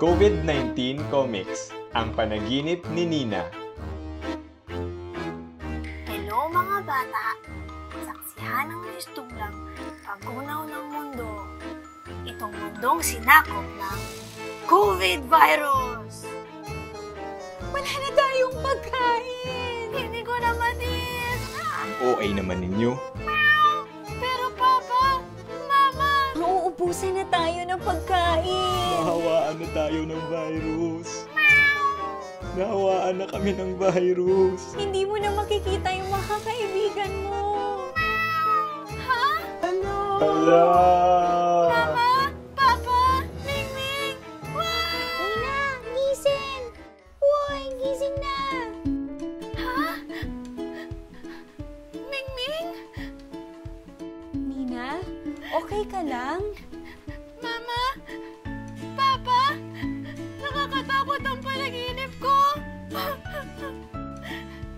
COVID-19 Comics, ang panaginip ni Nina. Hello mga bata! Saksihan ng mistulang paggunaw ng mundo. Itong mundong sinakop ng COVID virus! Wala na tayong pagkain! Hindi ko na matis! Ang OA naman ninyo. Pero Papa, Mama! Mauubusan na tayo ng pagkain! Nahawaan na tayo ng virus. Nahawaan na kami ng virus. Hindi mo na makikita yung mga kaibigan mo! Ha? Ano? Hala! Mama! Papa! Mingming! Wow! Nina, gising! Uy, gising na! Ha? Mingming? Nina, okay ka lang? Mama? Papa? Nakakatakot ang panaginip ko!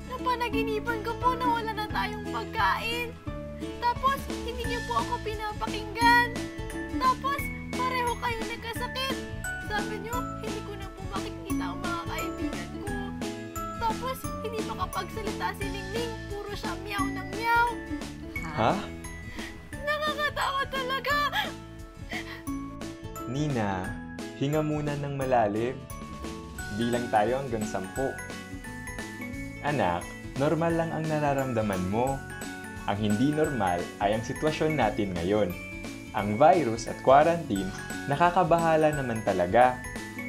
Napanaginipan ko po na wala na tayong pagkain. Tapos, hindi niyo po ako pinapakinggan. Tapos, pareho kayo nagkasakit. Sabi niyo, hindi ko na po makikita ang mga kaibigan ko. Tapos, hindi makapagsalita si Ningning. Puro siya meow ng meow. Ha? Nakakatakot talaga! Nina, hinga muna ng malalim. Bilang tayo hanggang 10. Anak, normal lang ang nararamdaman mo. Ang hindi normal ay ang sitwasyon natin ngayon. Ang virus at quarantine, nakakabahala naman talaga.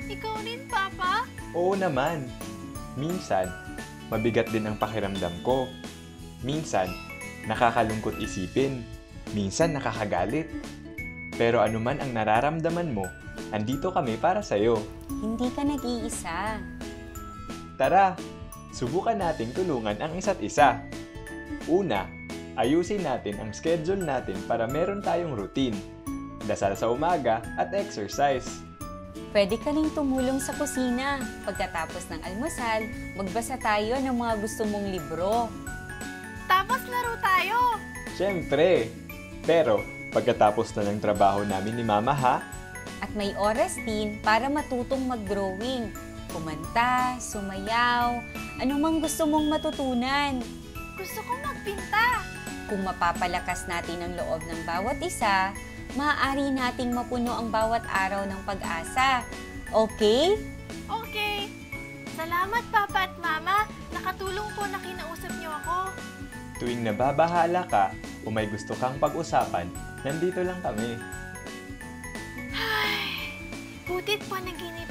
Ikaw rin, Papa? Oo naman. Minsan, mabigat din ang pakiramdam ko. Minsan, nakakalungkot isipin. Minsan, nakakagalit. Pero anuman ang nararamdaman mo, andito kami para sa'yo. Hindi ka nag-iisa. Tara, subukan nating tulungan ang isa't isa. Una, ayusin natin ang schedule natin para meron tayong routine. Dasal sa umaga at exercise. Pwede ka rin tumulong sa kusina. Pagkatapos ng almusal, magbasa tayo ng mga gusto mong libro. Tapos laro tayo! Siyempre! Pero, pagkatapos na ng trabaho namin ni Mama ha, At may oras din para matutong mag-drawing. Kumanta, sumayaw, anumang gusto mong matutunan. Gusto ko magpinta! Kung mapapalakas natin ang loob ng bawat isa, maaari nating mapuno ang bawat araw ng pag-asa. Okay? Okay! Salamat, Papa at Mama! Nakatulong po na kinausap niyo ako. tuwing nababahala ka o may gusto kang pag-usapan, nandito lang kami. Ay, butit panaginip